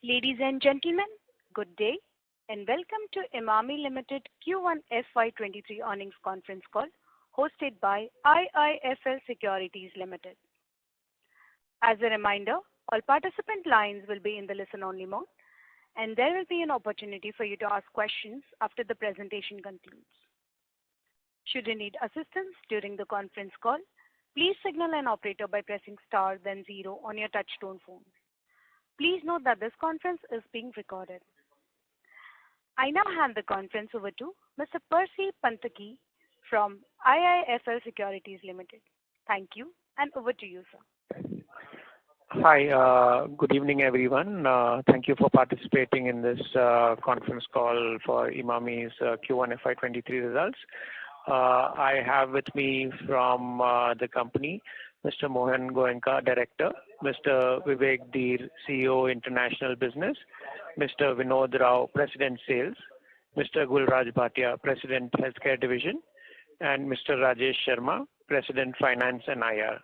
Ladies and gentlemen, good day and welcome to Emami Limited Q1 FY23 earnings conference call hosted by IIFL Securities Limited. As a reminder, all participant lines will be in the listen-only mode and there will be an opportunity for you to ask questions after the presentation concludes. Should you need assistance during the conference call, please signal an operator by pressing star then 0 on your touch-tone phone. Please note that this conference is being recorded. I now hand the conference over to Mr. Percy Panthaki from IIFL Securities Limited. Thank you and over to you, sir. Hi, good evening everyone. Thank you for participating in this conference call for Emami's Q1 FY23 results. I have with me from the company Mr. Mohan Goenka, Director, Mr. Vivek Dheer, CEO International Business, Mr. Vinod Rao, President Sales, Mr. Gulraj Bhatia, President Healthcare Division, and Mr. Rajesh Sharma, President Finance and IR.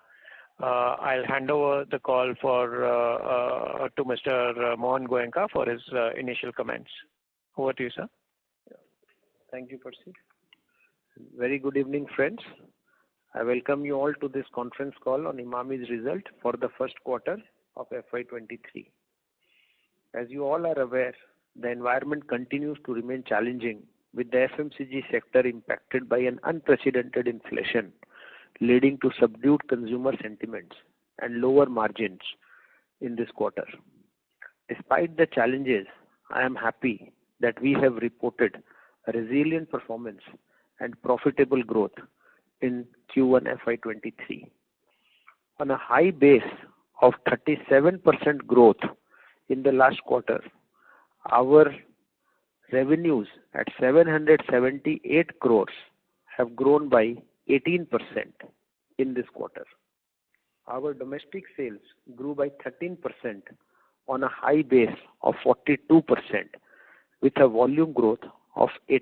I'll hand over the call to Mr. Mohan Goenka for his initial comments. Over to you, sir. Thank you, Percy. Very good evening, friends. I welcome you all to this conference call on Emami's result for the first quarter of FY23. As you all are aware, the environment continues to remain challenging with the FMCG sector impacted by an unprecedented inflation leading to subdued consumer sentiments and lower margins in this quarter. Despite the challenges, I am happy that we have reported a resilient performance and profitable growth in Q1 FY23. On a high base of 37% growth in the last quarter, our revenues at 778 crores have grown by 18% in this quarter. Our domestic sales grew by 13% on a high base of 42% with a volume growth of 8%.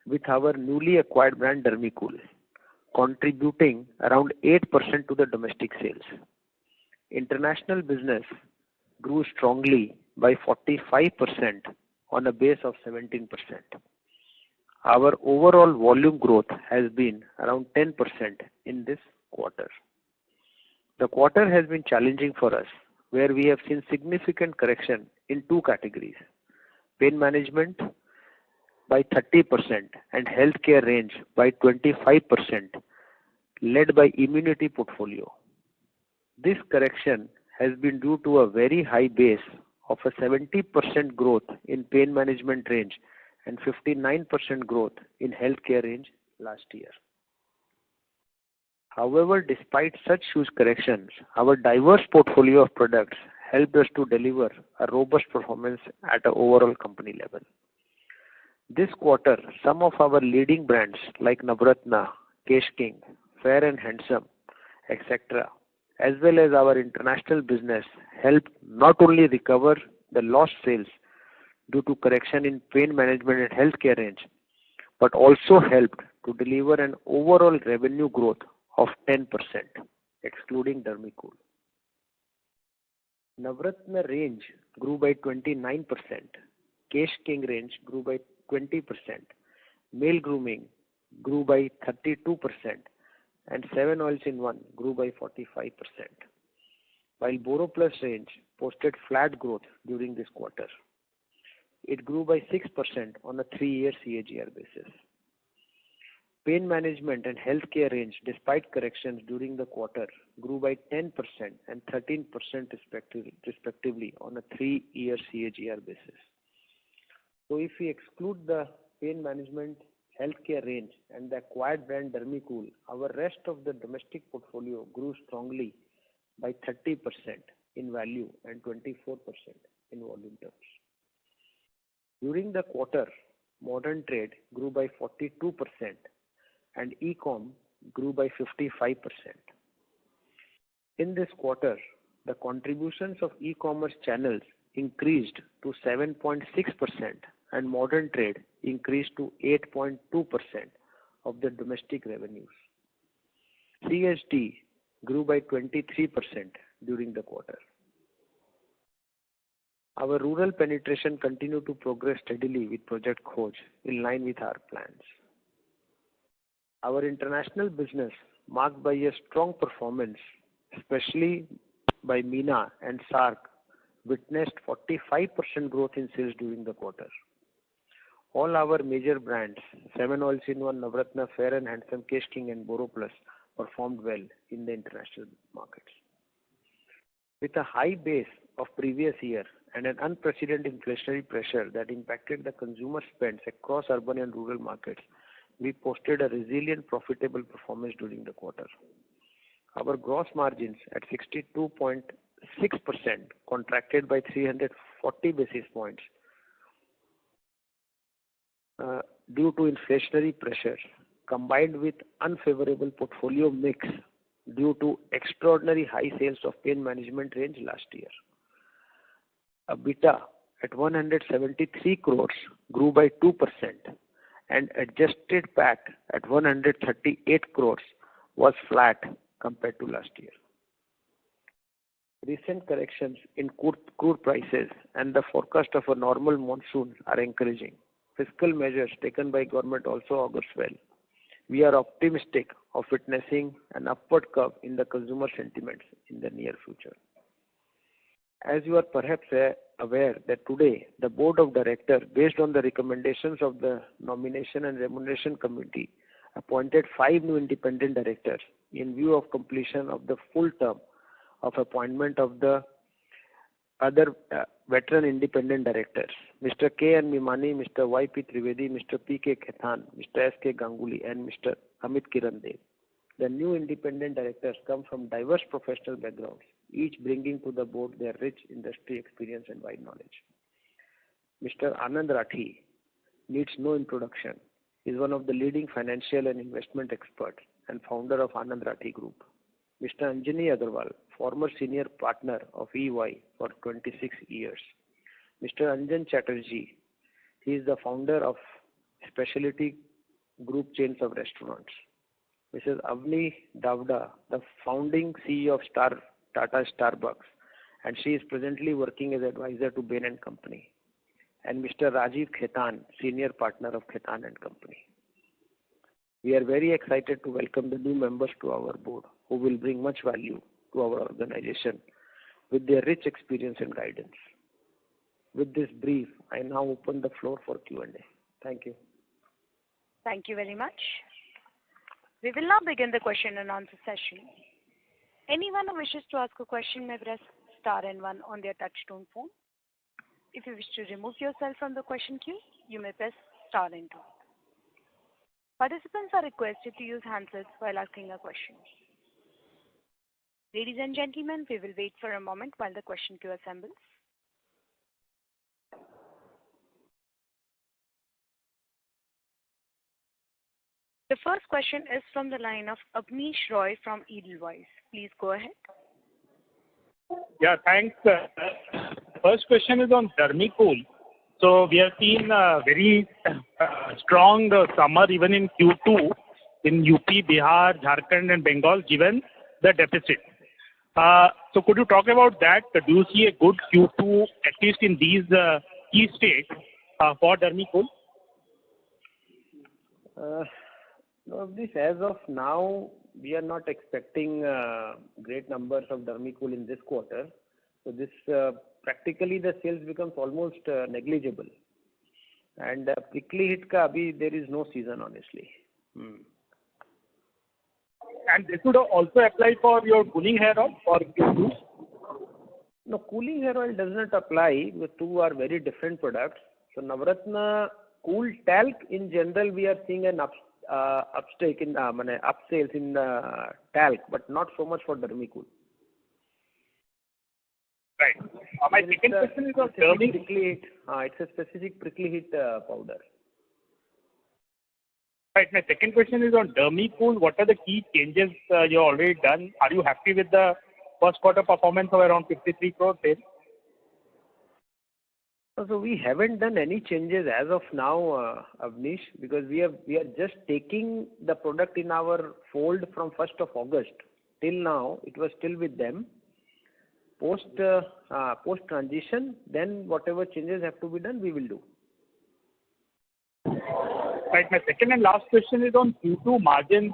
With our newly acquired brand Dermicool contributing around 8% to the domestic sales. International business grew strongly by 45% on a base of 17%. Our overall volume growth has been around 10% in this quarter. The quarter has been challenging for us where we have seen significant correction in two categories: pain management by 30% and healthcare range by 25%, led by immunity portfolio. This correction has been due to a very high base of a 70% growth in pain management range and 59% growth in healthcare range last year. However, despite such huge corrections, our diverse portfolio of products helped us to deliver a robust performance at an overall company level. This quarter, some of our leading brands like Navratna, Kesh King, Fair and Handsome, etc., as well as our international business helped not only recover the lost sales due to correction in pain management and healthcare range, but also helped to deliver an overall revenue growth of 10%, excluding Dermicool. Navratna range grew by 29%, Kesh King range grew by 20%, male grooming grew by 32%, and 7 oils in 1 grew by 45%. While Boro Plus range posted flat growth during this quarter. It grew by 6% on a 3-year CAGR basis. Pain management and healthcare range, despite corrections during the quarter, grew by 10% and 13% respectively on a 3-year CAGR basis. So if we exclude the pain management healthcare range and the acquired brand Dermicool, our rest of the domestic portfolio grew strongly by 30% in value and 24% in volume terms. During the quarter, modern trade grew by 42% and e-com grew by 55%. In this quarter, the contributions of e-commerce channels increased to 7.6% and modern trade increased to 8.2% of the domestic revenues. CSD grew by 23% during the quarter. Our rural penetration continued to progress steadily with Project Khoj in line with our plans. Our international business, marked by a strong performance, especially by MENA and SAARC, witnessed 45% growth in sales during the quarter. All our major brands, 7 Oils in One, Navratna, Fair and Handsome, Kesh King and Boro Plus, performed well in the international markets. With a high base of previous year and an unprecedented inflationary pressure that impacted the consumer spends across urban and rural markets, we posted a resilient, profitable performance during the quarter. Our gross margins at 62.6% contracted by 340 basis points due to inflationary pressure combined with unfavorable portfolio mix due to extraordinary high sales of pain management range last year. EBITDA at 173 crores grew by 2% and adjusted PAT at 138 crores was flat compared to last year. Recent corrections in crude prices and the forecast of a normal monsoon are encouraging. Fiscal measures taken by government also augurs well. We are optimistic of witnessing an upward curve in the consumer sentiments in the near future. As you are perhaps aware that today the Board of Directors, based on the recommendations of the Nomination and Remuneration Committee, appointed 5 new independent directors in view of completion of the full term of appointment of the other veteran independent directors, Mr. K. N. Emami, Mr. Y. P. Trivedi, Mr. P. K. Khetan, Mr. S. K. Ganguly, and Mr. Amit Kiran Dev. The new independent directors come from diverse professional backgrounds, each bringing to the board their rich industry experience and wide knowledge. Mr. Anand Rathi needs no introduction. He is one of the leading financial and investment experts and founder of Anand Rathi Group. Mr. Anjani Agarwal, former senior partner of EY for 26 years. Mr. Anjan Chatterjee, he is the founder of specialty group chains of restaurants. Mrs. Avni Davda, the founding CEO of Tata Starbucks, and she is presently working as advisor to Bain & Company. And Mr. Rajiv Khetan, senior partner of Khetan & Company. We are very excited to welcome the new members to our board who will bring much value to our organization with their rich experience and guidance. With this brief, I now open the floor for Q&A. Thank you. Thank you very much. We will now begin the question and answer session. Anyone who wishes to ask a question may press star and 1 on their touchtone phone. If you wish to remove yourself from the question queue, you may press star and 2. Participants are requested to use handsets while asking a question. Ladies and gentlemen, we will wait for a moment while the question queue assembles. The first question is from the line of Abneesh Roy from Edelweiss. Please go ahead. Yeah, thanks. First question is on Dermicool. So we have seen a very strong summer even in Q2 in UP, Bihar, Jharkhand and Bengal given the deficit. So could you talk about that? Do you see a good Q2 at least in these key states for Dermicool? As of now, we are not expecting great numbers of Dermicool in this quarter. So this practically the sales becomes almost negligible. And prickly hit ka abhi there is no season honestly. And this would also apply for your cooling hair oil or Q2? No, cooling hair oil does not apply. The two are very different products. So Navratna Cool Talc in general we are seeing an upsales in talc, but not so much for Dermicool. Right. My second question is on Dermicool. It's a specific prickly heat powder. Right. My second question is on Dermicool. What are the key changes you have already done? Are you happy with the first quarter performance of around 53 crore sales? So we haven't done any changes as of now, Avnish, because we are just taking the product in our fold from 1st of August. Till now, it was still with them. Post transition, then whatever changes have to be done, we will do. Right. My second and last question is on Q2 margins.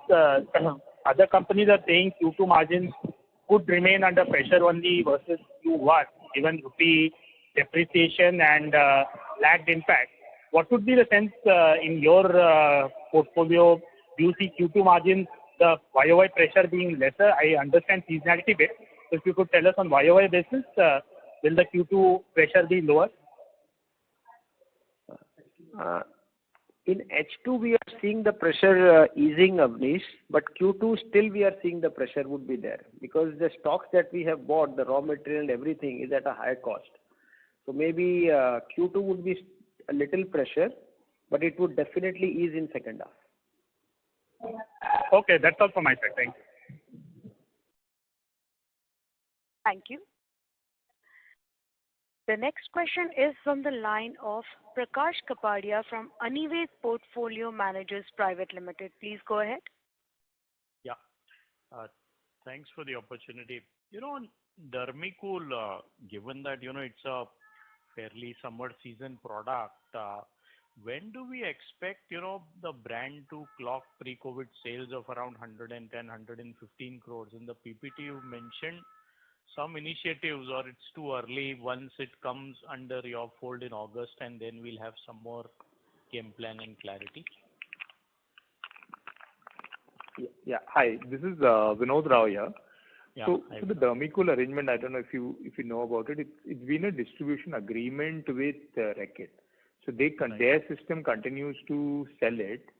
Other companies are saying Q2 margins could remain under pressure only versus Q1, given rupee depreciation and lagged impact. What would be the sense in your portfolio? Do you see Q2 margins, the YOY pressure being lesser? I understand seasonality bit. So if you could tell us on YOY basis, will the Q2 pressure be lower? In H2, we are seeing the pressure easing, Avnish, but Q2 still we are seeing the pressure would be there because the stocks that we have bought, the raw material and everything is at a higher cost. So maybe Q2 would be a little pressure, but it would definitely ease in second half. Okay, that's all from my side. Thank you. Thank you. The next question is from the line of Prakash Kapadia from Anivet Portfolio Managers Private Limited. Please go ahead. Yeah. Thanks for the opportunity. On Dermicool, given that, it's a fairly summer season product, when do we expect, the brand to clock pre-COVID sales of around 110, 115 crores? In the PPT, you mentioned some initiatives, or it's too early once it comes under your fold in August, and then we'll have some more game plan and clarity? Yeah. Hi, this is Vinod Rao here. Yeah, so the Dermicool arrangement, I don't know if you know about it. It's been a distribution agreement with Reckitt. So their system continues to sell it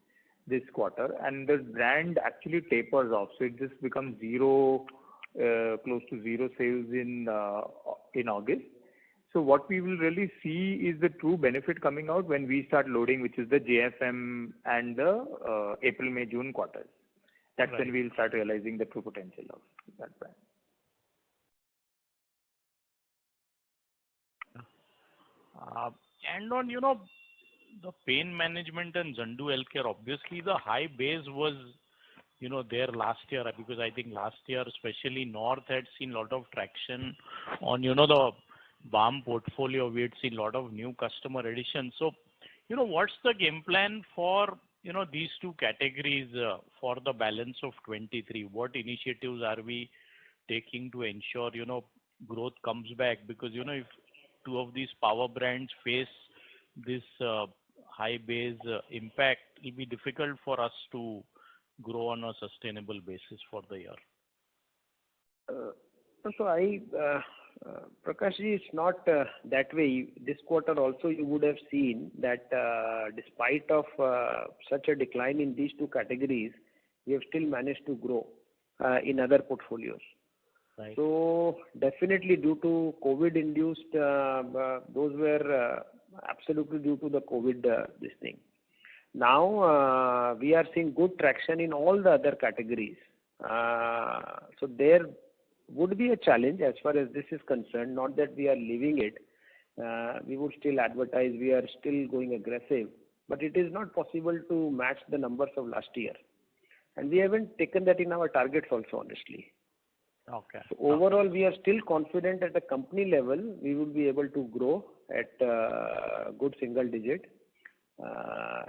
this quarter, and the brand actually tapers off. So it just becomes zero, close to zero sales in August. So what we will really see is the true benefit coming out when we start loading, which is the JFM and the April, May, June quarters. That's when we'll start realizing the true potential of that brand. And on, the pain management and Zandu Healthcare, obviously the high base was, there last year, because I think last year, especially North had seen a lot of traction on, the balm portfolio. We had seen a lot of new customer additions. So, what's the game plan for, these two categories for the balance of 23? What initiatives are we taking to ensure, growth comes back? Because, if two of these power brands face this high base impact, it will be difficult for us to grow on a sustainable basis for the year. Prakash, it's not that way. This quarter also you would have seen that despite of such a decline in these two categories, we have still managed to grow in other portfolios. Right. So definitely due to COVID-induced, those were absolutely due to the COVID this thing. Now we are seeing good traction in all the other categories. So there would be a challenge as far as this is concerned. Not that we are leaving it. We would still advertise. We are still going aggressive. But it is not possible to match the numbers of last year. And we haven't taken that in our targets also, honestly. Okay. So overall, we are still confident at the company level we will be able to grow at good single digit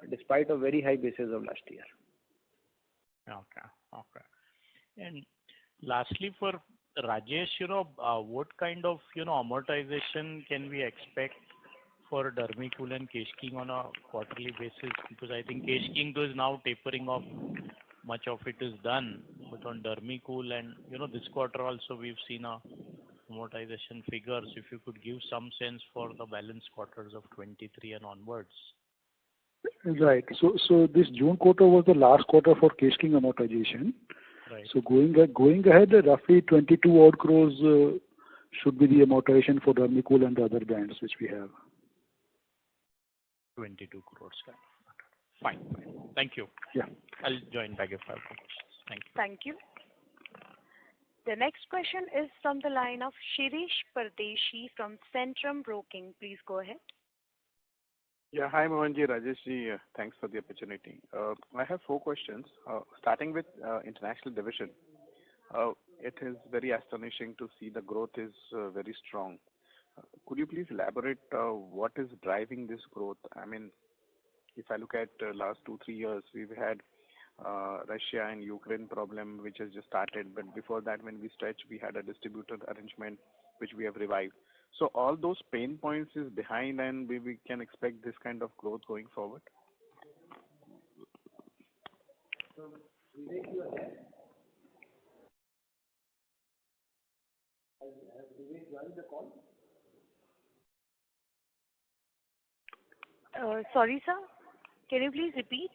despite a very high basis of last year. Okay. And lastly, for Rajesh, what kind of amortization can we expect for Dermicool and Kesh King on a quarterly basis? Because I think Kesh King is now tapering off. Much of it is done, but on Dermicool and this quarter also we've seen a amortization figures. If you could give some sense for the balance quarters of 23 and onwards. Right. So this June quarter was the last quarter for Kesh King amortization. Right. So going ahead, roughly 22 odd crores should be the amortization for Dermicool and the other brands which we have. 22 crores. Fine. Thank you. Yeah. I'll join back if I have questions. Thank you. Thank you. The next question is from the line of Shirish Pardeshi from Centrum Broking. Please go ahead. Yeah, hi Mohanji, Rajeshji, thanks for the opportunity. I have four questions, starting with international division. it is very astonishing to see the growth is very strong. Could you please elaborate what is driving this growth? I mean, if I look at last 2-3 years, we've had Russia and Ukraine problem, which has just started. But before that, when we stretch, we had a distributor arrangement, which we have revived. So all those pain points is behind, and we can expect this kind of growth going forward. Sorry, sir. Can you please repeat?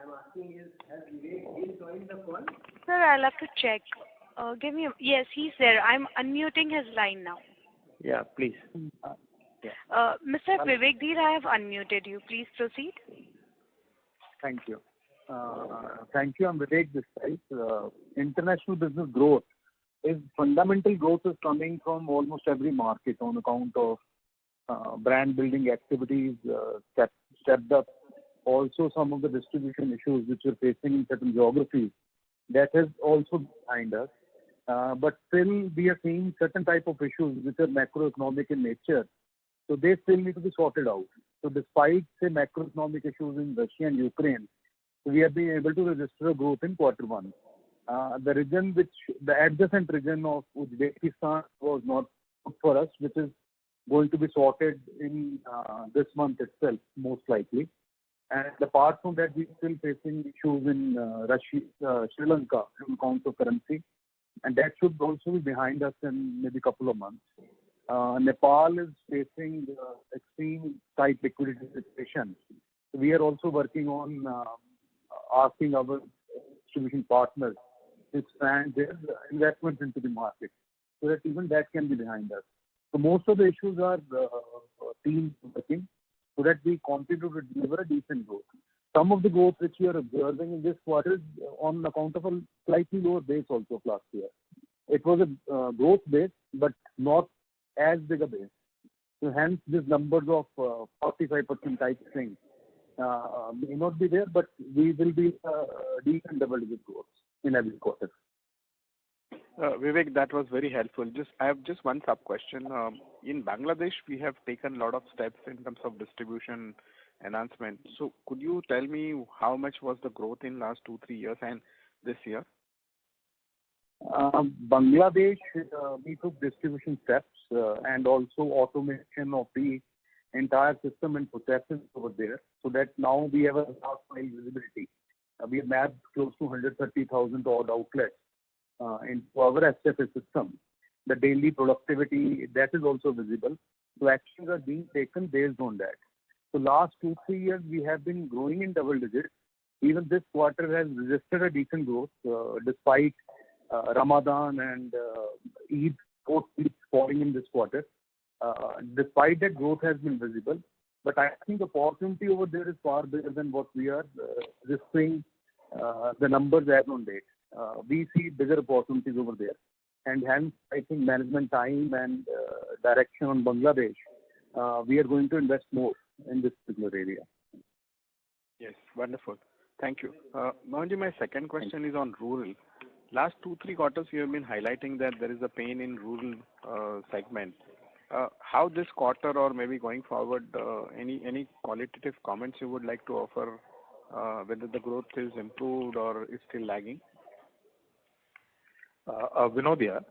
I'm asking has Vivek joined the call? Sir, I'll have to check. Give me. Yes, he's there. I'm unmuting his line now. Yeah, please. Mr. Vivek Dheer, I have unmuted you. Please proceed. Thank you. Thank you. I'm Vivek this side. International business growth fundamental growth is coming from almost every market on account of brand building activities stepped up. Also, some of the distribution issues which we're facing in certain geographies, that is also behind us. But still, we are seeing certain type of issues which are macroeconomic in nature. So they still need to be sorted out. So despite, say, macroeconomic issues in Russia and Ukraine, we have been able to register a growth in Q1. The adjacent region of Uzbekistan was not good for us, which is going to be sorted in this month itself, most likely. And apart from that, we're still facing issues in Russia, Sri Lanka on account of currency. And that should also be behind us in maybe a couple of months. Nepal is facing extreme tight liquidity situation. We are also working on asking our distribution partners to expand their investments into the market so that even that can be behind us. So most of the issues are teams working so that we continue to deliver a decent growth. Some of the growth which we are observing in this quarter is on account of a slightly lower base also of last year. It was a growth base, but not as big a base. So hence, these numbers of 45% type thing may not be there, but we will be decent double-digit growth in every quarter. Vivek, that was very helpful. I have just one sub question. In Bangladesh, we have taken a lot of steps in terms of distribution enhancement. So could you tell me how much was the growth in last 2-3 years and this year? Bangladesh, we took distribution steps and also automation of the entire system and processes over there, so that now we have a last mile visibility. We have mapped close to 130,000 odd outlets into our SFA system. The daily productivity, that is also visible. So actions are being taken based on that. So last 2-3 years, we have been growing in double digits. Even this quarter has registered a decent growth despite Ramadan and Eid, both Eids falling in this quarter. Despite that, growth has been visible. But I think the opportunity over there is far bigger than what we are registering the numbers as on date. We see bigger opportunities over there. And hence, I think management time and direction on Bangladesh, we are going to invest more in this particular area. Yes, wonderful. Thank you. Mohanji, my second question is on rural. Last 2-3 quarters, you have been highlighting that there is a pain in rural segment. How this quarter or maybe going forward, any qualitative comments you would like to offer, whether the growth is improved or is still lagging? Vinodya,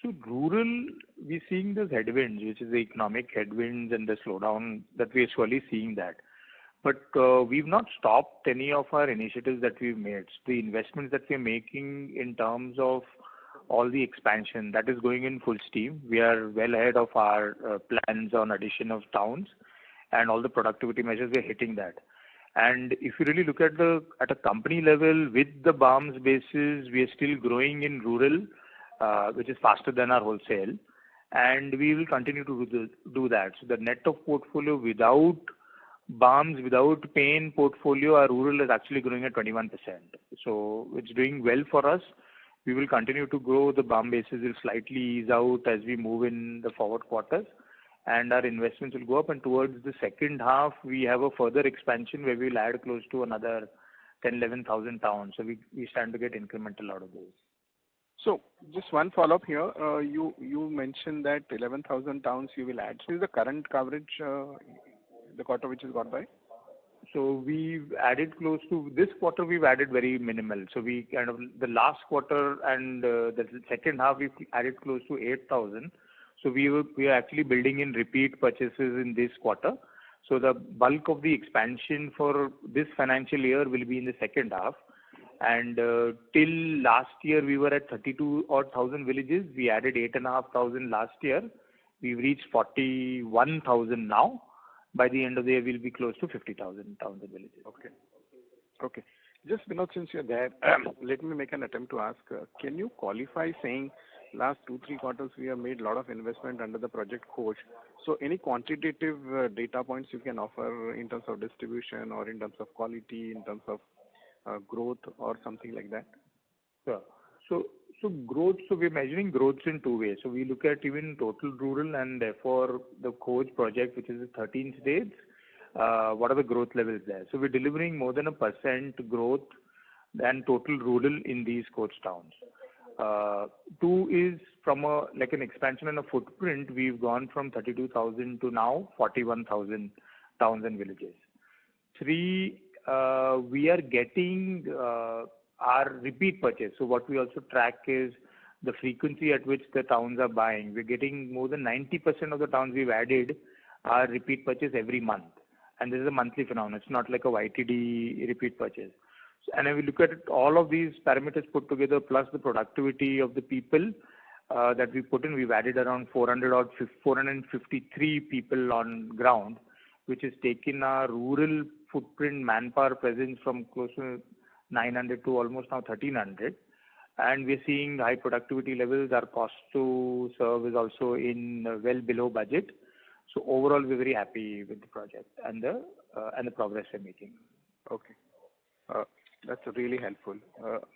so rural, we're seeing those headwinds, which is the economic headwinds and the slowdown that we're surely seeing that. But we've not stopped any of our initiatives that we've made. The investments that we're making in terms of all the expansion, that is going in full steam. We are well ahead of our plans on addition of towns, and all the productivity measures, we're hitting that. And if you really look at a company level with the BAMS basis, we are still growing in rural, which is faster than our wholesale, and we will continue to do that. So the net of portfolio without BAMS, without pain portfolio, our rural is actually growing at 21%. So it's doing well for us. We will continue to grow. The BAM basis will slightly ease out as we move in the forward quarters, and our investments will go up. And towards the second half, we have a further expansion where we will add close to another 10,000-11,000 towns. So we stand to get incremental out of those. So just one follow-up here. You mentioned that 11,000 towns you will add. So is the current coverage the quarter which is gone by? So we've added close to this quarter. We've added very minimal. So we kind of the last quarter and the second half we've added close to 8,000. So we are actually building in repeat purchases in this quarter. So the bulk of the expansion for this financial year will be in the second half. And till last year we were at 32,000 villages. We added 8,500 last year. We've reached 41,000 now. By the end of the year, we'll be close to 50,000 towns and villages. Okay. Okay. Just Vinod, since you're there, let me make an attempt to ask. Can you qualify saying last 2-3 quarters we have made a lot of investment under the Project Coach? So any quantitative data points you can offer in terms of distribution or in terms of quality, in terms of growth or something like that? Sure. So growth, so we're measuring growth in two ways. So we look at even total rural and therefore the coach project, which is 13 states, what are the growth levels there? So we're delivering more than 1% growth than total rural in these coach towns. Two is from like an expansion and a footprint, we've gone from 32,000 to now 41,000 towns and villages. Three, we are getting our repeat purchase. So what we also track is the frequency at which the towns are buying. We're getting more than 90% of the towns we've added are repeat purchase every month. And this is a monthly phenomenon. It's not like a YTD repeat purchase. So, and when we look at it, all of these parameters put together, plus the productivity of the people that we put in, we've added around 453 people on ground, which has taken our rural footprint manpower presence from close to 900 to almost now 1,300. And we're seeing high productivity levels. Our cost to serve is also in well below budget. So overall, we're very happy with the project and the progress we're making. Okay. That's really helpful.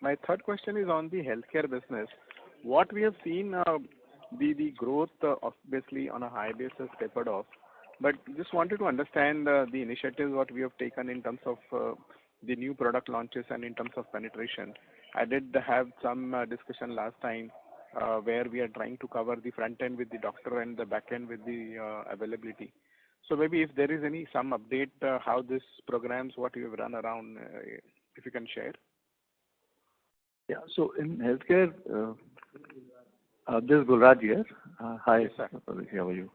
My third question is on the healthcare business. What we have seen, the growth obviously on a high basis tapered off. But just wanted to understand the initiatives what we have taken in terms of the new product launches and in terms of penetration. I did have some discussion last time where we are trying to cover the front end with the doctor and the back end with the availability. So maybe if there is some update how this programs, what you have run around, if you can share. Yeah. So in healthcare, this is Gulraj here. Hi, yes, sir. How are you?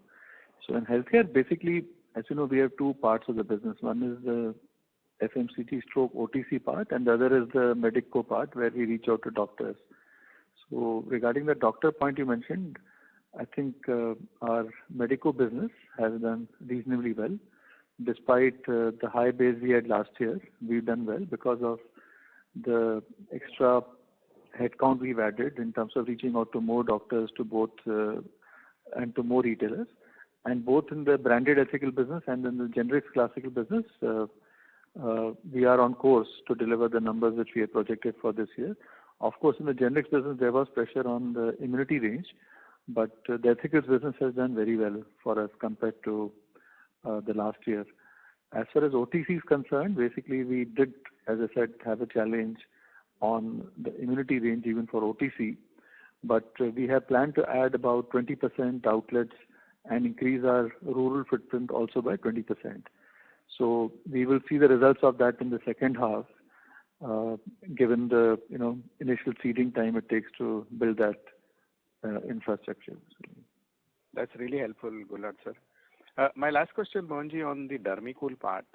So in healthcare, basically, as you know, we have two parts of the business. One is the FMCG stroke OTC part, and the other is the Medico part where we reach out to doctors. So regarding the doctor point you mentioned, I think our Medico business has done reasonably well. Despite the high base we had last year, we've done well because of the extra headcount we've added in terms of reaching out to more doctors, to both and to more retailers. And both in the branded ethical business and in the generics classical business, we are on course to deliver the numbers which we have projected for this year. Of course, in the generics business, there was pressure on the immunity range, but the ethicals business has done very well for us compared to the last year. As far as OTC is concerned, basically we did, as I said, have a challenge on the immunity range even for OTC, but we have planned to add about 20% outlets and increase our rural footprint also by 20%. So we will see the results of that in the second half, given the initial seeding time it takes to build that infrastructure. That's really helpful, Gulraj sir. My last question, Mohanji, on the Dermicool part.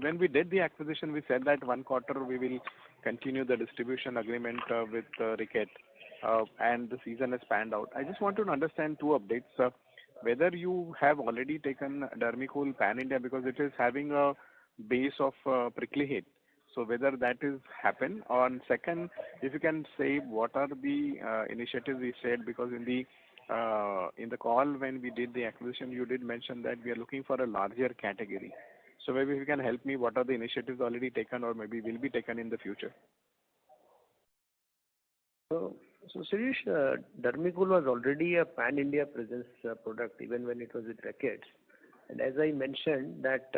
When we did the acquisition, we said that one quarter we will continue the distribution agreement with Ricket, and the season has panned out. I just wanted to understand two updates. Whether you have already taken Dermicool pan-India because it is having a base of prickly heat. So whether that is happened. On second, if you can say what are the initiatives we said, because in the call when we did the acquisition, you did mention that we are looking for a larger category. So maybe if you can help me, what are the initiatives already taken or maybe will be taken in the future? So Shirish, Dermicool was already a pan-India presence product even when it was with Reckitt's. And as I mentioned that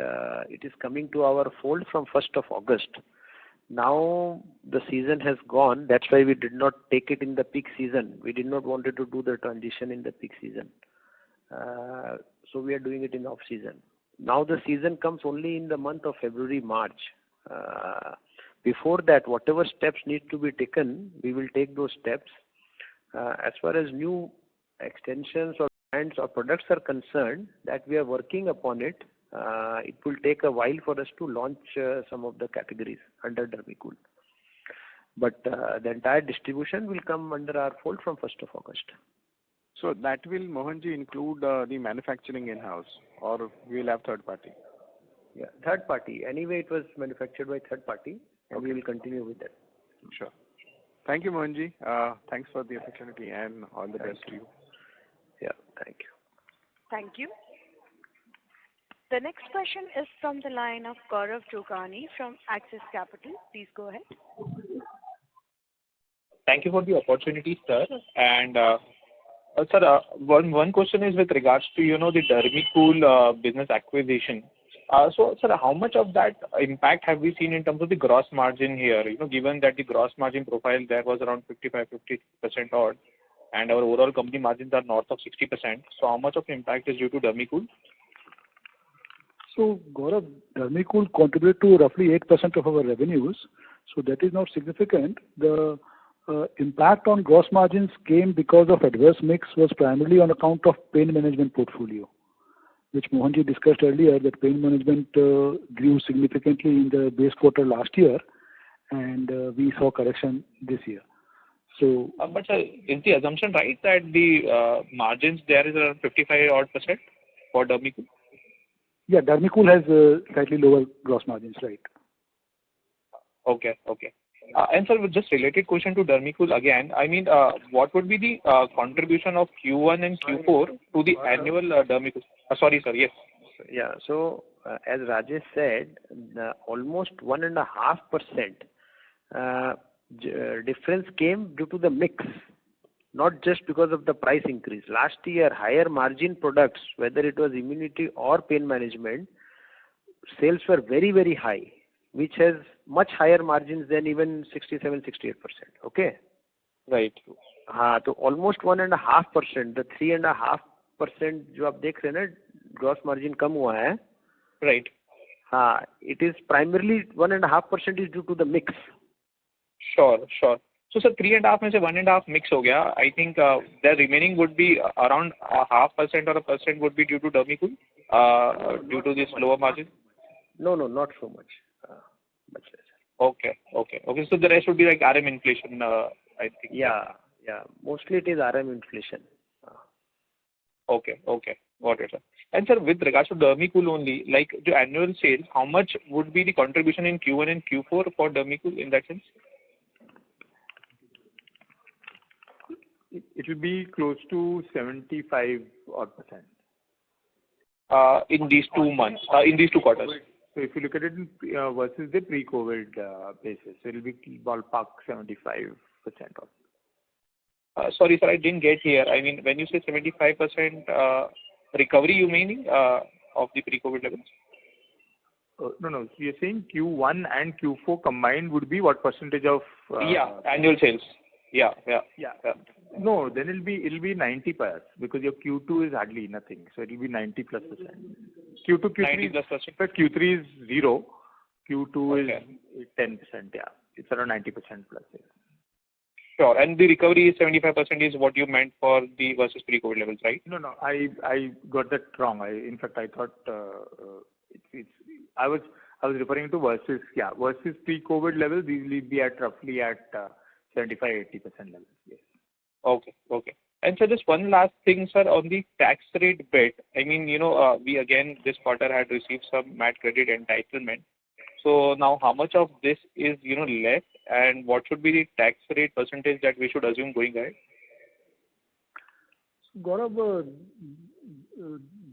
it is coming to our fold from 1st of August. Now the season has gone. That's why we did not take it in the peak season. We did not wanted to do the transition in the peak season. So we are doing it in off season. Now the season comes only in the month of February, March. Before that, whatever steps need to be taken, we will take those steps. As far as new extensions or brands or products are concerned, that we are working upon it. It will take a while for us to launch some of the categories under Dermicool. But the entire distribution will come under our fold from 1st of August. So that will, Mohanji, include the manufacturing in-house, or we will have third party? Yeah, third party. Anyway, it was manufactured by third party, and Okay. we will continue with that. Sure. Thank you, Mohanji. Thanks for the opportunity and all the best to you. Yeah, thank you. Thank you. The next question is from the line of Gaurav Jogani from Axis Capital. Please go ahead. Thank you for the opportunity, sir. And sir, one question is with regards to the Dermicool business acquisition. So, sir, how much of that impact have we seen in terms of the gross margin here? Given that the gross margin profile there was around 55-50% odd, and our overall company margins are north of 60%. So, how much of impact is due to Dermicool? So, Gaurav, Dermicool contribute to roughly 8% of our revenues, so that is not significant. The impact on gross margins came because of adverse mix was primarily on account of pain management portfolio, which Mohanji discussed earlier, that pain management grew significantly in the base quarter last year, and we saw correction this year. So, But sir, is the assumption right that the margins there is around 55% for Dermicool? yeah, Dermicool has slightly lower gross margins, right? Okay. And sir, with just related question to Dermicool again, I mean, what would be the contribution of Q1 and Q4 to the annual Dermicool? Sorry, sir. Yes. Yeah, so as Rajesh said, almost 1.5% difference came due to the mix, not just because of the price increase. Last year, higher margin products, whether it was immunity or pain management, sales were very, very high, which has much higher margins than even 67-68%. Okay? Right. तो almost 1.5%, the 3.5% जो आप देख रहे हैं ना, gross margin कम हुआ है. Right. हाँ, it is primarily 1.5% is due to the mix. Sure. So sir, 3.5 में से 1.5 mix हो गया. I think the remaining would be around 0.5% or 1% would be due to Dermicool, due to this lower margin. No, not so much. Much less. Okay. So the rest would be like RM inflation, I think. Yeah. Mostly it is RM inflation. Okay. Got it, sir. And sir, with regards to Dermicool only, like the annual sales, how much would be the contribution in Q1 and Q4 for Dermicool in that sense? It will be close to 75%. In these 2 months, in these 2 quarters. So if you look at it versus the pre-COVID basis, it will be ballpark 75% off. Sorry, sir, I didn't get here. I mean, when you say 75% recovery, you mean of the pre-COVID levels? No. So you're saying Q1 and Q4 combined would be what percentage of? Annual sales. Yeah. No, then it'll be 90 plus because your Q2 is hardly nothing, so it'll be 90+%. Q2, Q3. 90+%. In fact, Q3 is 0. Q2 Okay. is 10%. Yeah, it's around 90% plus. Yeah. Sure. And the recovery is 75% is what you meant for the versus pre-COVID levels, right? No, I got that wrong. In fact, I thought I was referring to versus pre-COVID levels. These will be at roughly at 75-80% levels. Yes. Okay. And so just one last thing, sir, on the tax rate bit. I mean, we again this quarter had received some MAT credit entitlement. So now how much of this is, left, and what should be the tax rate percentage that we should assume going ahead? Gaurav,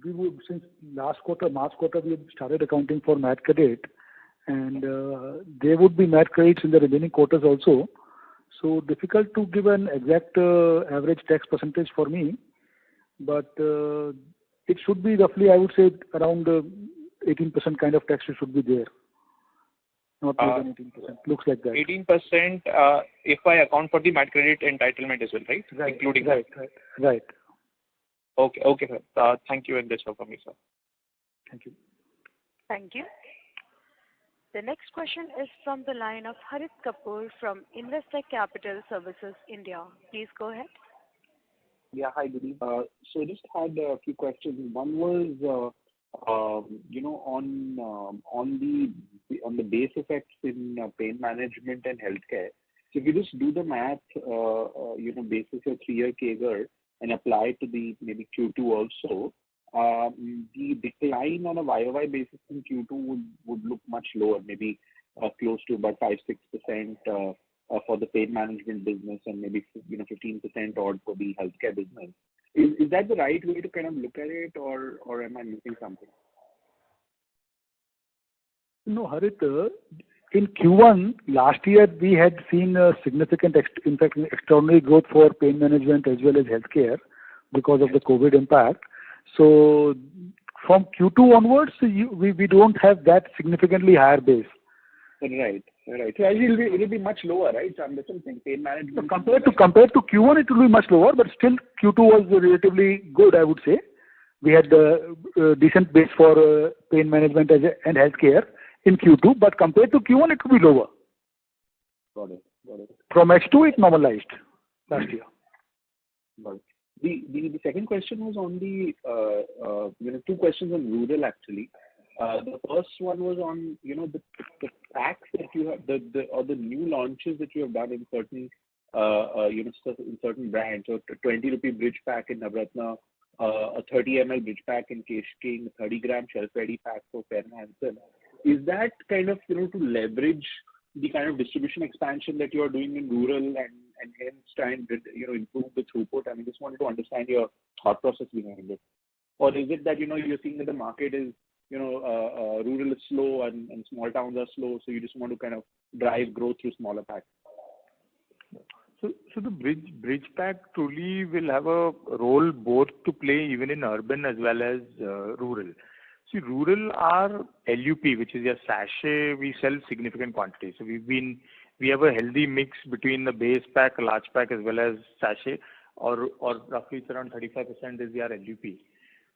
we would, since last quarter, March quarter, we have started accounting for MAT credit, and there would be MAT credits in the remaining quarters also. So difficult to give an exact average tax percentage for me, but it should be roughly, I would say, around 18% kind of tax should be there. Not less than 18%. Looks like that. 18% if I account for the MAT credit entitlement as well, right? Right. Including right. that. Right. Okay, sir. Thank you, and that's all from me, sir. Thank you. Thank you. The next question is from the line of Harit Kapoor from Investec Capital Services India. Please go ahead. Yeah, hi, good evening. So just had a few questions. One was, on the base effects in pain management and healthcare. So if you just do the math, basis a 3-year CAGR and apply it to the maybe Q2 also, the decline on a YOY basis in Q2 would look much lower, maybe close to about 5-6% for the pain management business and maybe 15% odd for the healthcare business. Is that the right way to kind of look at it, or am I missing something? No, Harit, in Q1 last year we had seen a significant, in fact, extraordinary growth for pain management as well as healthcare because of the COVID impact. So from Q2 onwards, we don't have that significantly higher base. Right. So actually it will be much lower, right? So I'm just saying pain management. So compared to Q1, it will be much lower, but still Q2 was relatively good, I would say. We had a decent base for pain management and healthcare in Q2, but compared to Q1, it will be lower. Got it. From H2, it normalized last year. Got it. The second question was on the two questions on rural actually. The first one was on the packs that you have, the new launches that you have done in certain in certain brands. So 20 rupee bridge pack in Navratna, a 30 ml bridge pack in Kesh King, 30 gram shelf ready pack for Fair & Hansen. Is that kind of to leverage the kind of distribution expansion that you are doing in rural and hence try and improve the throughput? I mean, just wanted to understand your thought process behind it. Or is it that you're seeing that the market is rural is slow and small towns are slow, so you just want to kind of drive growth through smaller packs? So the bridge pack truly will have a role both to play even in urban as well as rural. See, rural are LUP, which is your sachet. We sell significant quantities. So we have a healthy mix between the base pack, large pack, as well as sachet, or roughly it's around 35% is our LUP.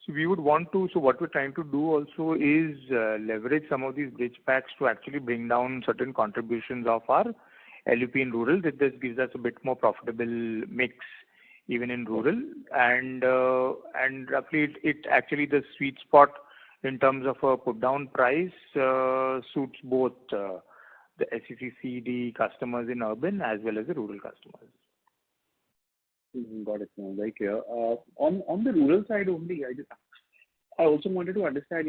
So we would want to. So what we're trying to do also is leverage some of these bridge packs to actually bring down certain contributions of our LUP in rural. That this gives us a bit more profitable mix even in rural, and roughly it actually the sweet spot in terms of a put down price suits both the SEC/CD customers in urban as well as the rural customers. Got it. Very clear. On the rural side only, I also wanted to understand,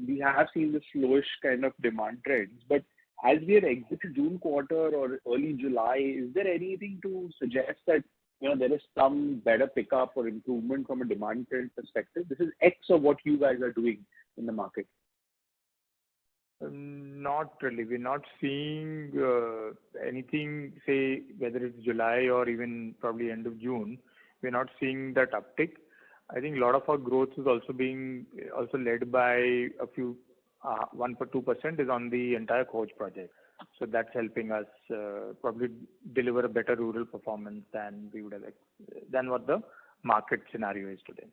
we have seen the slowish kind of demand trends, but as we are exited June quarter or early July, is there anything to suggest that there is some better pickup or improvement from a demand trend perspective? This is X of what you guys are doing in the market. Not really. We're not seeing anything, say, whether it's July or even probably end of June. We're not seeing that uptick. I think a lot of our growth is also being led by a few 1-2% is on the entire coach project. So that's helping us probably deliver a better rural performance than we would have than what the market scenario is today.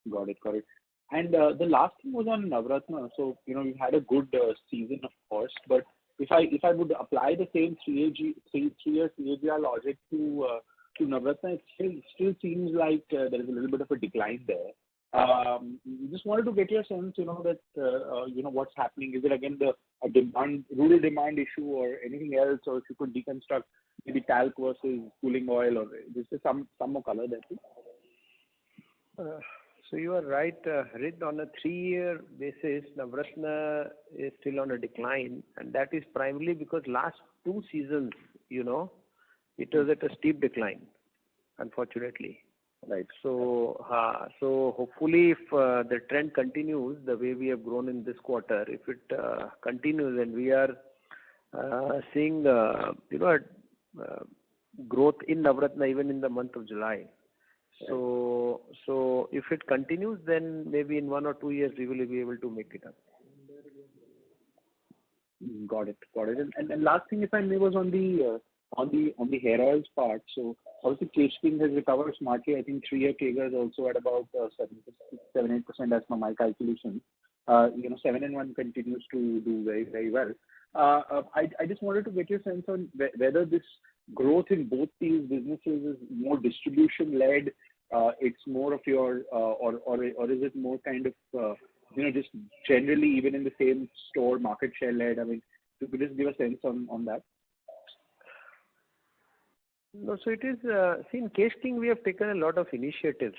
Got it. And the last thing was on Navratna. So we've had a good season, of course, but if I would apply the same 3-year CAGR logic to Navratna, it still seems like there is a little bit of a decline there. Just wanted to get your sense, that what's happening. Is it again a rural demand issue or anything else, or if you could deconstruct maybe talc versus cooling oil, or just some more color there, please. So you are right, Harit. On a 3-year basis, Navratna is still on a decline, and that is primarily because last 2 seasons, it was at a steep decline, unfortunately. Right. So hopefully, if the trend continues the way we have grown in this quarter, if it continues, and we are seeing growth in Navratna even in the month of July. So if it continues, then maybe in 1 or 2 years we will be able to make it up. Got it. Got it. And last thing, if I may, was on the hair oils part. So obviously, Kesh King has recovered smartly. I think 3-year CAGR is also at about 7-8% as per my calculations. 7-in-1 continues to do very, very well. I just wanted to get your sense on whether this growth in both these businesses is more distribution-led, it's more of your, or is it more kind of, just generally even in the same store market share led? I mean, if you could just give a sense on that. No, so it is, see, in Kesh King, we have taken a lot of initiatives,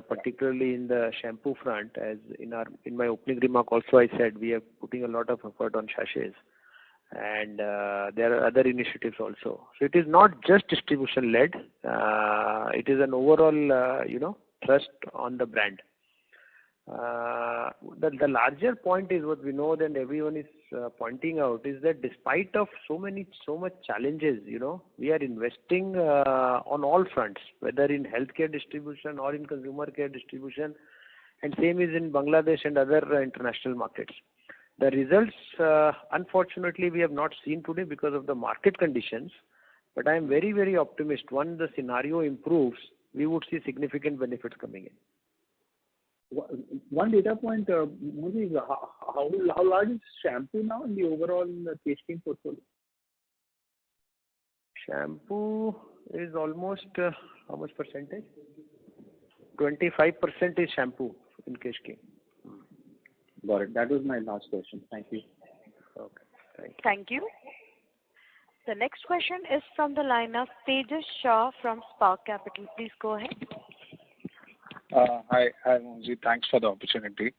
particularly in the shampoo front. As in my opening remark also, I said we are putting a lot of effort on sachets, and there are other initiatives also. So it is not just distribution led. It is an overall, thrust on the brand. The larger point is what we know that everyone is pointing out is that despite of so much challenges, we are investing on all fronts, whether in healthcare distribution or in consumer care distribution, and same is in Bangladesh and other international markets. The results, unfortunately, we have not seen today because of the market conditions, but I am very, very optimistic. Once the scenario improves, we would see significant benefits coming in. One data point, Modi, how large is shampoo now in the overall Kesh King portfolio? Shampoo is almost, how much percentage? 25% is shampoo in Kesh King. Got it. That was my last question. Thank you. Okay. Thank you. The next question is from the line of Tejas Shah from Spark Capital. Please go ahead. Hi, Mohanji. Thanks for the opportunity.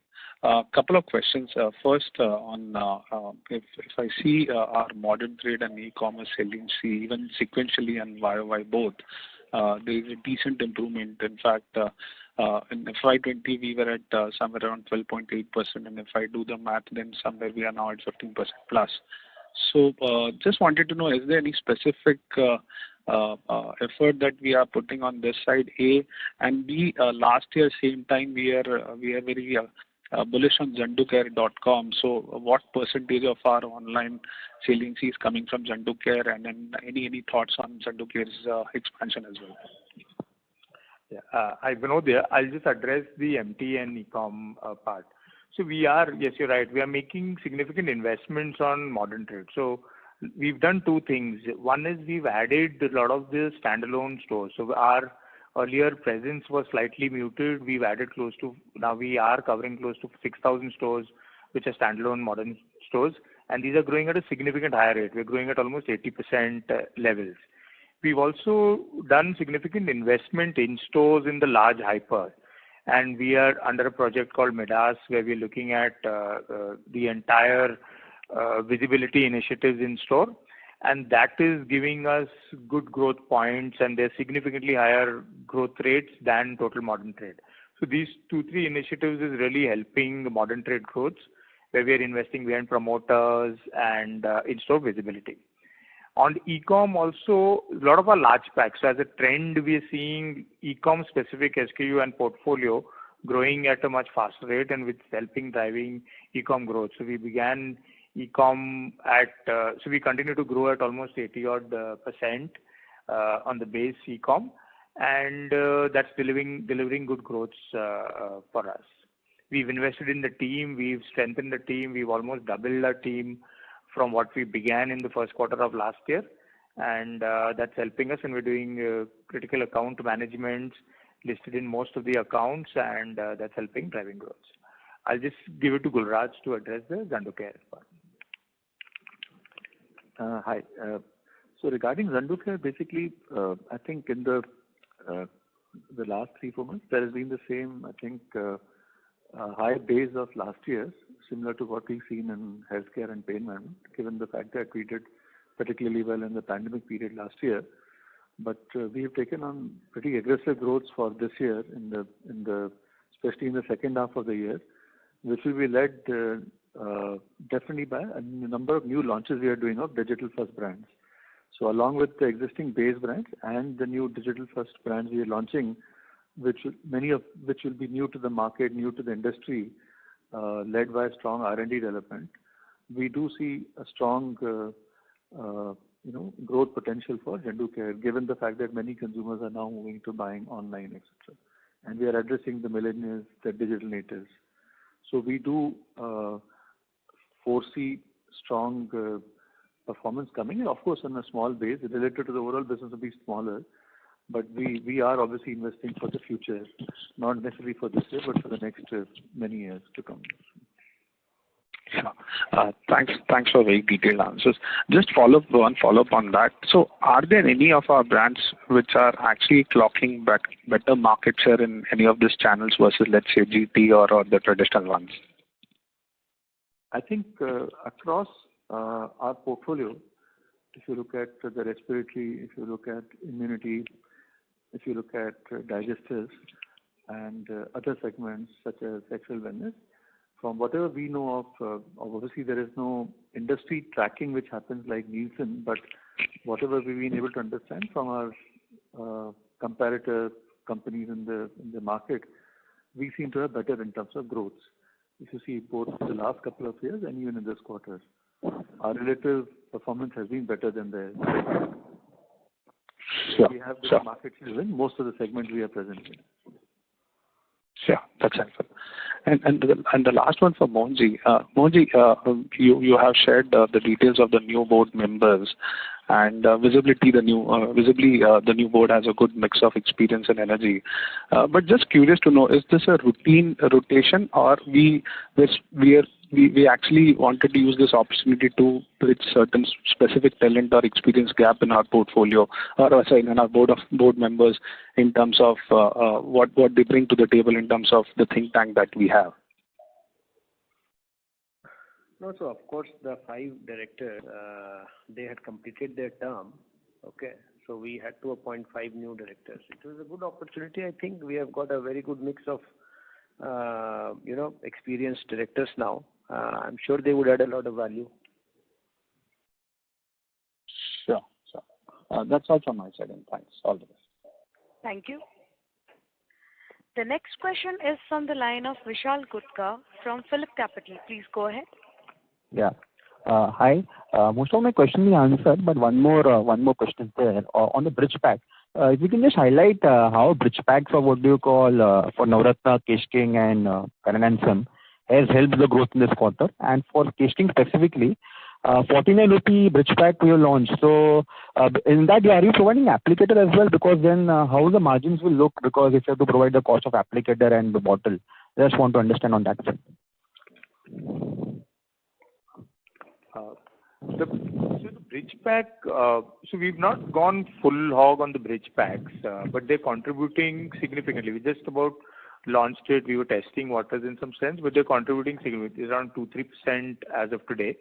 Couple of questions. First, if I see our modern trade and e-commerce selling, even sequentially and YOY both, there is a decent improvement. In fact, in FY20 we were at somewhere around 12.8%, and if I do the math, then somewhere we are now at 15% plus. So, just wanted to know, is there any specific effort that we are putting on this side, A, and B, last year same time we are very bullish on Zandocare.com. So what percentage of our online salience is coming from Zandocare, and then any thoughts on Zandocare's expansion as well? Yeah, I know there. I'll just address the MT and e-com part. So yes, you're right. We are making significant investments on modern trade. So we've done two things. One is we've added a lot of the standalone stores. So our earlier presence was slightly muted. We've added now we are covering close to 6,000 stores, which are standalone modern stores. And these are growing at a significant higher rate. We're growing at almost 80% levels. We've also done significant investment in stores in the large hyper. And we are under a project called Midas, where we're looking at the entire visibility initiatives in store, and that is giving us good growth points, and they're significantly higher growth rates than total modern trade. So these 2-3 initiatives is really helping the modern trade growth, where we are investing behind promoters and in-store visibility. On e-com also, a lot of our large packs. So as a trend, we are seeing e-com specific SKU and portfolio growing at a much faster rate, and with helping driving e-com growth. So we began e-com so we continue to grow at almost 80% on the base e-com, and that's delivering good growth for us. We've invested in the team, we've strengthened the team, we've almost doubled our team from what we began in the first quarter of last year, and that's helping us, and we're doing critical account management listed in most of the accounts, and that's helping driving growth. I'll just give it to Gulraj to address the Zandocare part. Hi. So regarding Zandocare, basically, I think in the last 3-4 months, there has been the same, I think, high base of last year, similar to what we've seen in healthcare and pain management, given the fact that we did particularly well in the pandemic period last year. But we have taken on pretty aggressive growth for this year, especially in the second half of the year, which will be led definitely by a number of new launches we are doing of digital first brands. So along with the existing base brands and the new digital first brands we are launching, many of which will be new to the market, new to the industry, led by strong R&D development, we do see a strong growth potential for Zandu Care, given the fact that many consumers are now moving to buying online, etc. And we are addressing the millennials, the digital natives. So we do foresee strong performance coming, and of course on a small base, related to the overall business will be smaller. But we are obviously investing for the future, not necessarily for this year, but for the next many years to come. Sure. Thanks for very detailed answers. Just follow up on that. So, are there any of our brands which are actually clocking better market share in any of these channels versus, let's say, GT or the traditional ones? I think across our portfolio, if you look at the respiratory, if you look at immunity, if you look at digestives and other segments such as sexual wellness, from whatever we know of, obviously there is no industry tracking which happens like Nielsen, but whatever we've been able to understand from our comparator companies in the market, we seem to have better in terms of growth. If you see both the last couple of years and even in this quarter, our relative performance has been better than theirs. Sure. We have the market share in most of the segments we are present in. Sure, that's helpful. And the last one for Mohanji. Mohanji, you have shared the details of the new board members, and visibly the new board has a good mix of experience and energy. But just curious to know, is this a rotation, or we actually wanted to use this opportunity to bridge certain specific talent or experience gap in our portfolio, in our board members, in terms of what they bring to the table in terms of the think tank that we have? No, so of course the 5 directors, they had completed their term. Okay, so we had to appoint 5 new directors. It was a good opportunity. I think we have got a very good mix of, experienced directors now. I'm sure they would add a lot of value. Sure. That's all from my side, and thanks. All the best. Thank you. The next question is from the line of Vishal Gutka from Phillip Capital. Please go ahead. Yeah. Hi. Most of my questions are answered, but one more question there on the bridge pack. If you can just highlight how bridge packs or what do you call for Navratna, Kesh King and Karan and Son has helped the growth in this quarter. And for Kesh King specifically, 49 rupee bridge pack we will launch. So in that, are you providing applicator as well? Because then how the margins will look? Because if you have to provide the cost of applicator and the bottle, just want to understand on that side. The bridge pack, so we've not gone full hog on the bridge packs, but they're contributing significantly. We just about launched it. We were testing waters in some sense, but they're contributing significantly, around 2-3% as of today.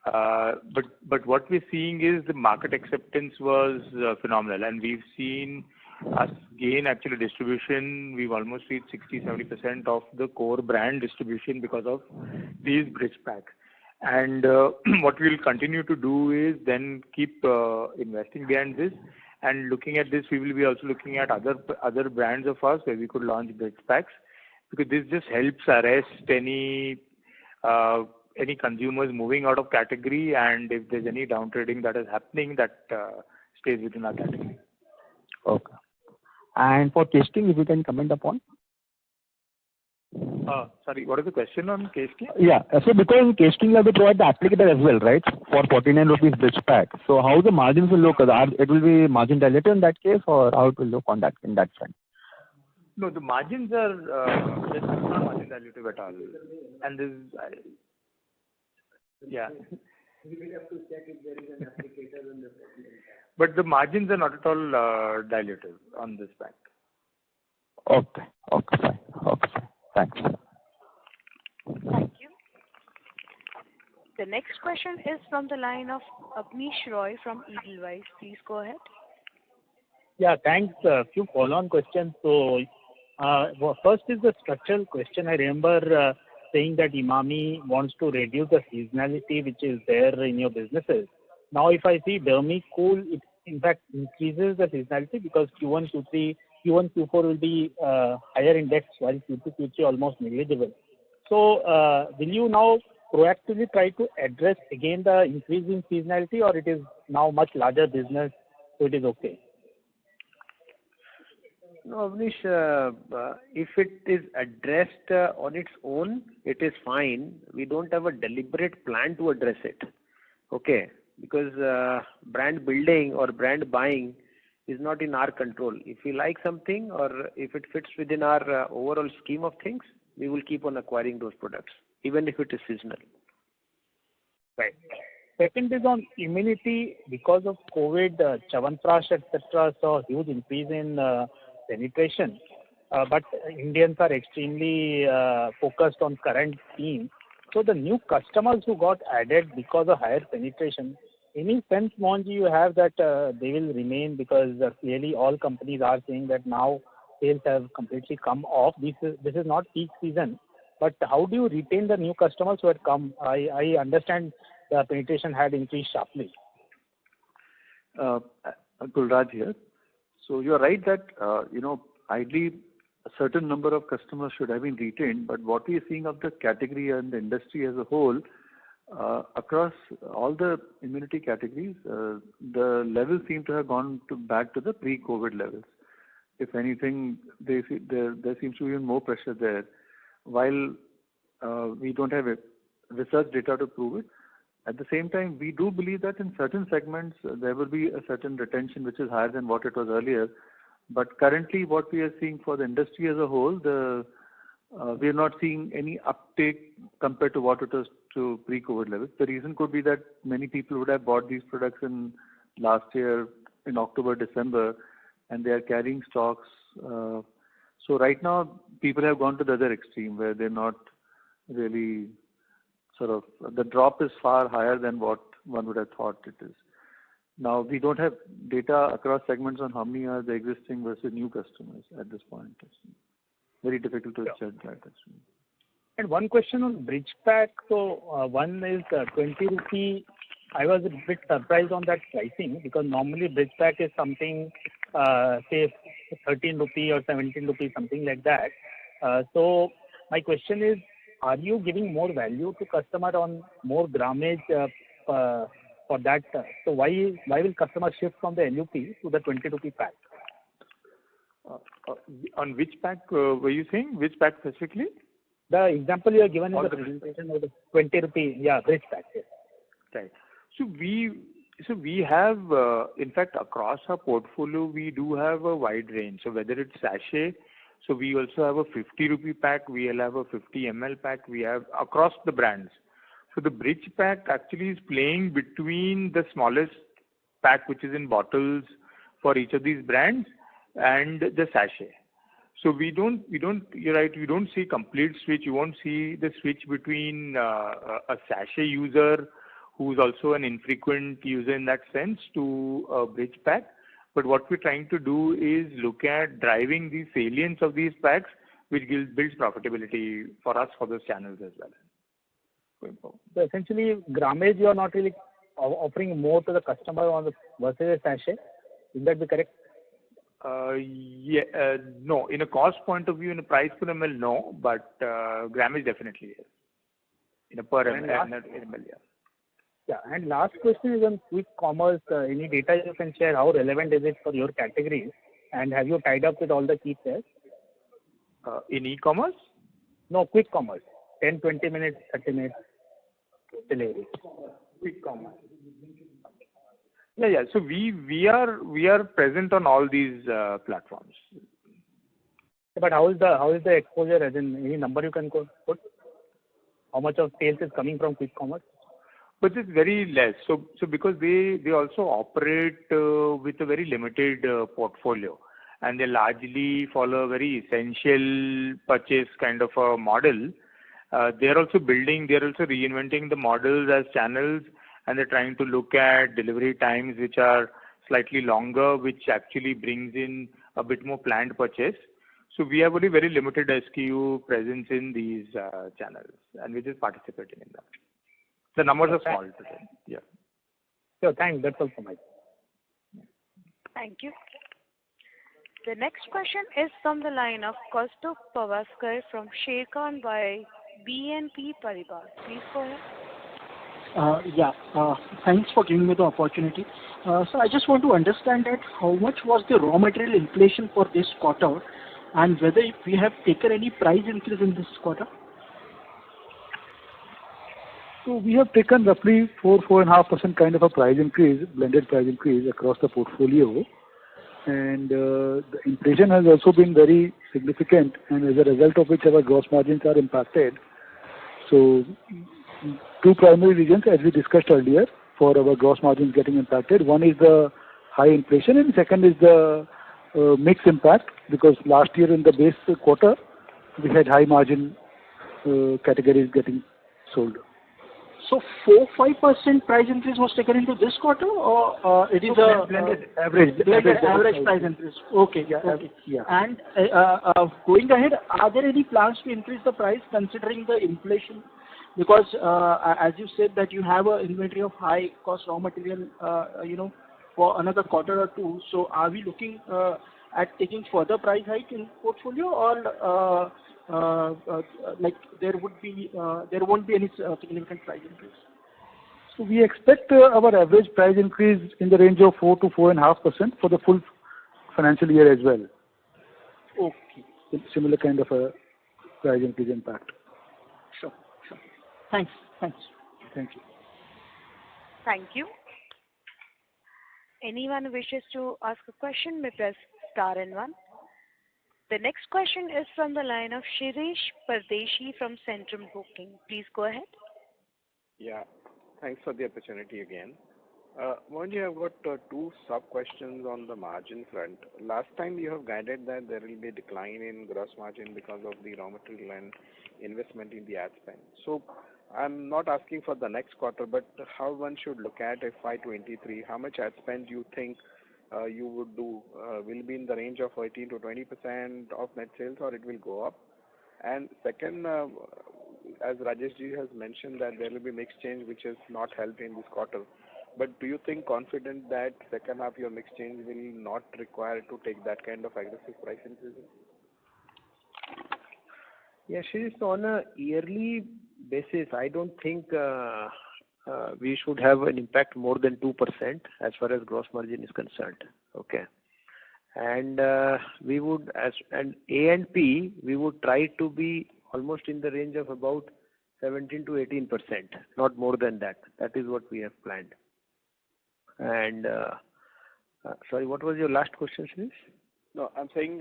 But what we're seeing is the market acceptance was phenomenal, and we've seen us gain actually distribution. We've almost reached 60-70% of the core brand distribution because of these bridge packs. And what we'll continue to do is then keep investing behind this, and looking at this, we will be also looking at other brands of ours where we could launch bridge packs, because this just helps arrest any consumers moving out of category, and if there's any downtrading that is happening, that stays within our category. Okay. And for Kesh King, if you can comment upon? Sorry, what is the question on Kesh King? Yeah, so because in Kesh King you have to provide the applicator as well, right? For 49 rupees bridge pack. So how the margins will look? It will be margin diluted in that case, or how it will look on that in that front? No, the margins are not margin dilutive at all. And this yeah. We will have to check if there is an applicator in the but the margins are not at all dilutive on this pack. Okay, fine. Thanks. Thank you. The next question is from the line of Abneesh Roy from Edelweiss. Please go ahead. Yeah, thanks. A few follow-on questions. So, first is the structural question. I remember saying that Emami wants to reduce the seasonality which is there in your businesses. Now, if I see Dermi Cool, it in fact increases the seasonality because Q1, Q4 will be higher index, while Q2, Q3 almost negligible. So, will you now proactively try to address again the increase in seasonality, or it is now much larger business, so it is okay? No, Avnish, if it is addressed on its own, it is fine. We don't have a deliberate plan to address it. Okay, because brand building or brand buying is not in our control. If we like something or if it fits within our overall scheme of things, we will keep on acquiring those products, even if it is seasonal. Right. Second is on immunity. Because of COVID, Chyawanprash, etc., saw a huge increase in penetration. But Indians are extremely focused on current theme. So the new customers who got added because of higher penetration, any sense, Mohanji, you have that they will remain, because clearly all companies are saying that now sales have completely come off. This is not peak season. But how do you retain the new customers who had come? I understand the penetration had increased sharply. Gulraj here. So you're right that, ideally a certain number of customers should have been retained, but what we are seeing of the category and the industry as a whole, across all the immunity categories, the levels seem to have gone back to the pre-COVID levels. If anything, there seems to be even more pressure there. While we don't have research data to prove it, at the same time, we do believe that in certain segments, there will be a certain retention which is higher than what it was earlier. But currently, what we are seeing for the industry as a whole, we are not seeing any uptake compared to what it was to pre-COVID levels. The reason could be that many people would have bought these products in last year in October, December, and they are carrying stocks. So right now, people have gone to the other extreme where they're not really the drop is far higher than what one would have thought it is. Now, we don't have data across segments on how many are the existing versus new customers at this point. It's very difficult to judge that. And one question on bridge pack. So one is 20 rupee. I was a bit surprised on that pricing, because normally bridge pack is something, say 13 rupee or 17 rupee, something like that. So my question is, are you giving more value to customer on more grammage for that? So why will customer shift from the LUP to the 20 rupee pack? On which pack were you saying? Which pack specifically? The example you have given in the presentation of the 20 rupee, bridge pack. Yes. Right. So we have, in fact, across our portfolio, we do have a wide range. So whether it's sachet, so we also have a 50 rupee pack, we'll have a 50 ml pack, we have across the brands. So the bridge pack actually is playing between the smallest pack, which is in bottles for each of these brands, and the sachet. So you're right, we don't see complete switch. You won't see the switch between a sachet user who's also an infrequent user in that sense to a bridge pack. But what we're trying to do is look at driving the salience of these packs, which builds profitability for us for those channels as well. So essentially, grammage, you are not really offering more to the customer on the versus a sachet. Is that be correct? No. In a cost point of view, in a price per ml, no. But grammage definitely is. In a per ml, yeah. Yeah, and last question is on quick commerce. Any data you can share? How relevant is it for your categories? And have you tied up with all the key players? In e-commerce? No, quick commerce. 10, 20 minutes, 30 minutes delivery. Quick commerce. Yeah. So we are present on all these platforms. But how is the exposure? As in, any number you can put? How much of sales is coming from quick commerce? But it's very less. So because they also operate with a very limited portfolio, and they largely follow a very essential purchase kind of a model. They're also reinventing the models as channels, and they're trying to look at delivery times which are slightly longer, which actually brings in a bit more planned purchase. So we have only very limited SKU presence in these channels, and we're just participating in that. The numbers are small today. Yeah. So thanks. That's all for me. Thank you. The next question is from the line of Kaustubh Pawaskar from Sharekhan by BNP Paribas. Please go ahead. Yeah, thanks for giving me the opportunity. So I just want to understand that how much was the raw material inflation for this quarter, and whether we have taken any price increase in this quarter? So we have taken roughly 4.5% kind of a price increase, blended price increase across the portfolio. And the inflation has also been very significant, and as a result of which our gross margins are impacted. So two primary reasons, as we discussed earlier, for our gross margins getting impacted. One is the high inflation, and second is the mix impact, because last year in the base quarter, we had high margin categories getting sold. So 4-5% price increase was taken into this quarter, or it is a blended average price increase? Okay. Yeah. Okay. Yeah. And going ahead, are there any plans to increase the price considering the inflation? Because as you said that you have an inventory of high cost raw material, for another quarter or two. So are we looking at taking further price hike in portfolio, or there won't be any significant price increase? So we expect our average price increase in the range of 4 to 4.5% for the full financial year as well. Okay. Similar kind of a price increase impact. Sure. Thanks. Thank you. Thank you. Anyone who wishes to ask a question may press star and one. The next question is from the line of Shirish Pardeshi from Centrum Broking. Please go ahead. Yeah, thanks for the opportunity again. Mohanji, I've got two sub-questions on the margin front. Last time you have guided that there will be a decline in gross margin because of the raw material and investment in the ad spend. So I'm not asking for the next quarter, but how one should look at FY23. How much ad spend do you think you would do? Will be in the range of 18 to 20% of net sales, or it will go up? And second, as Rajesh ji has mentioned that there will be mix change which is not helped in this quarter. But do you think confident that second half your mix change will not require to take that kind of aggressive price increases? Yeah, Shirish, on a yearly basis, I don't think we should have an impact more than 2% as far as gross margin is concerned. Okay. And we would, and A&P, we would try to be almost in the range of about 17 to 18%, not more than that. That is what we have planned. And sorry, what was your last question, Shirish? No, I'm saying,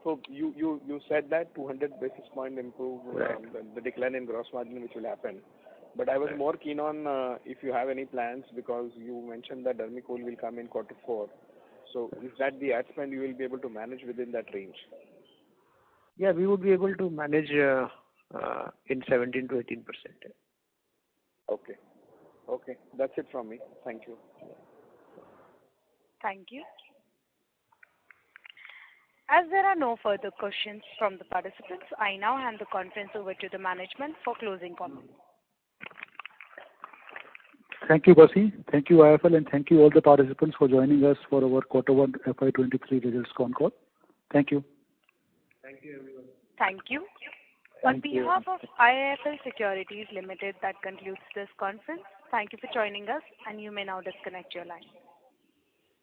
so you said that 200 basis point improve the decline in gross margin which will happen. But I was more keen on if you have any plans, because you mentioned that Dermicool will come in quarter 4. So is that the ad spend you will be able to manage within that range? Yeah, we would be able to manage in 17 to 18%. Okay. Okay, that's it from me. Thank you. Thank you. As there are no further questions from the participants, I now hand the conference over to the management for closing comments. Thank you, Basi. Thank you, IFL, and thank you all the participants for joining us for our Q1 FY23 results call. Thank you. Thank you, everyone. Thank you. On behalf of IIFL Securities Limited, that concludes this conference. Thank you for joining us, and you may now disconnect your line.